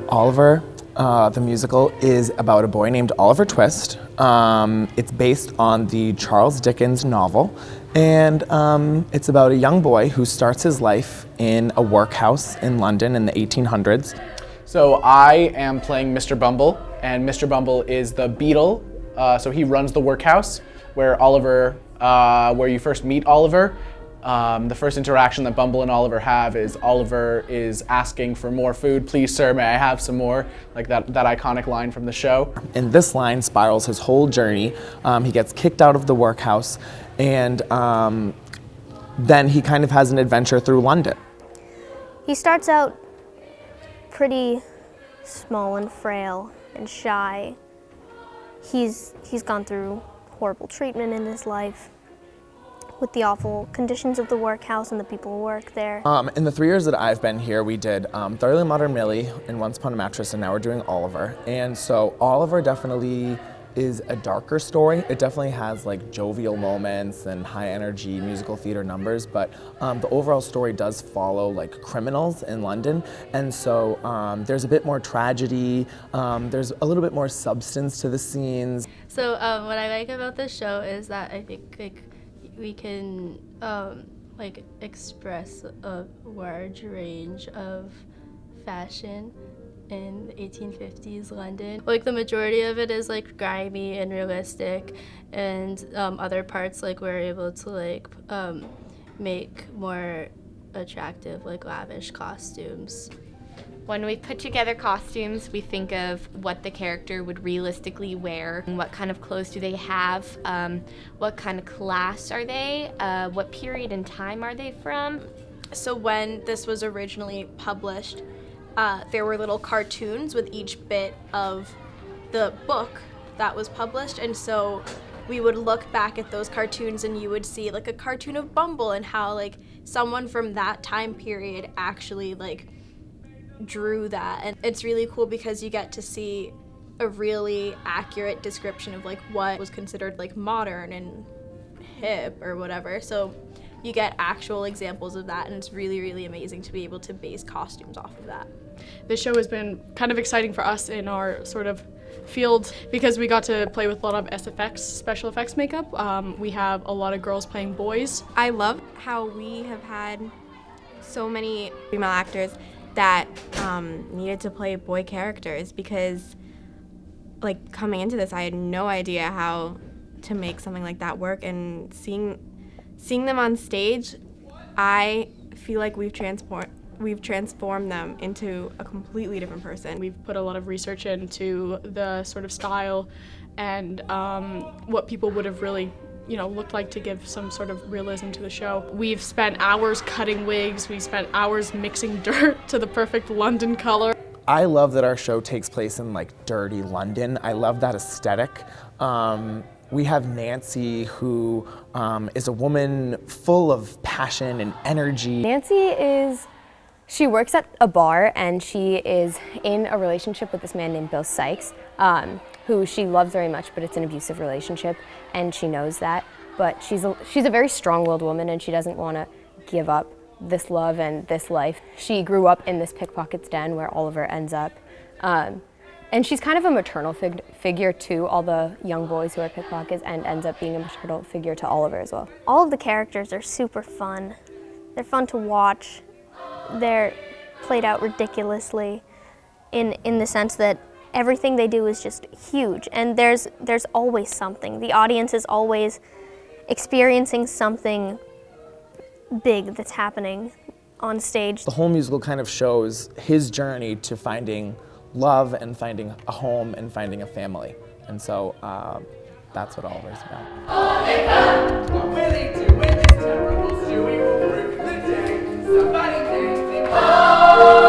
Oliver, the musical, is about a boy named Oliver Twist. It's based on the Charles Dickens novel, and it's about a young boy who starts his life in a workhouse in London in the 1800s. So I am playing Mr. Bumble, and Mr. Bumble is the beadle. So he runs the workhouse where where you first meet Oliver. The first interaction that Bumble and Oliver have is Oliver is asking for more food. Please, sir, may I have some more? Like that iconic line from the show. And this line spirals his whole journey. He gets kicked out of the workhouse, and then he kind of has an adventure through London. He starts out pretty small and frail and shy. He's gone through horrible treatment in his life, with the awful conditions of the workhouse and the people who work there. In the 3 years that I've been here, we did Thoroughly Modern Millie and Once Upon a Mattress, and now we're doing Oliver. And so Oliver definitely is a darker story. It definitely has like jovial moments and high energy musical theater numbers, but the overall story does follow like criminals in London. And so there's a bit more tragedy, there's a little bit more substance to the scenes. So what I like about this show is that I think we can express a large range of fashion in the 1850s London. Like the majority of it is like grimy and realistic, and other parts like we're able to make more attractive like lavish costumes. When we put together costumes, we think of what the character would realistically wear, what kind of clothes do they have, what kind of class are they, what period in time are they from. So when this was originally published, there were little cartoons with each bit of the book that was published, and so we would look back at those cartoons and you would see like a cartoon of Bumble and how like someone from that time period actually like drew that. And it's really cool because you get to see a really accurate description of like what was considered like modern and hip or whatever. So you get actual examples of that, and it's really, really amazing to be able to base costumes off of that. This show has been kind of exciting for us in our sort of field because we got to play with a lot of SFX, special effects makeup. We have a lot of girls playing boys. I love how we have had so many female actors that needed to play boy characters, because like coming into this I had no idea how to make something like that work, and seeing them on stage, I feel like we've transformed them into a completely different person. We've put a lot of research into the sort of style and what people would have really looked like to give some sort of realism to the show. We've spent hours cutting wigs, we spent hours mixing dirt to the perfect London color. I love that our show takes place in like dirty London. I love that aesthetic. We have Nancy, who is a woman full of passion and energy. Nancy she works at a bar, and she is in a relationship with this man named Bill Sykes, who she loves very much, but it's an abusive relationship, and she knows that. But she's a very strong-willed woman, and she doesn't want to give up this love and this life. She grew up in this pickpocket's den where Oliver ends up. And she's kind of a maternal figure to all the young boys who are pickpockets, and ends up being a maternal figure to Oliver as well. All of the characters are super fun. They're fun to watch. They're played out ridiculously in the sense that everything they do is just huge, and there's always something. The audience is always experiencing something big that's happening on stage. The whole musical kind of shows his journey to finding love and finding a home and finding a family. And so that's what Oliver's about. We're willing to win this terrible suing for the day. Somebody makes it.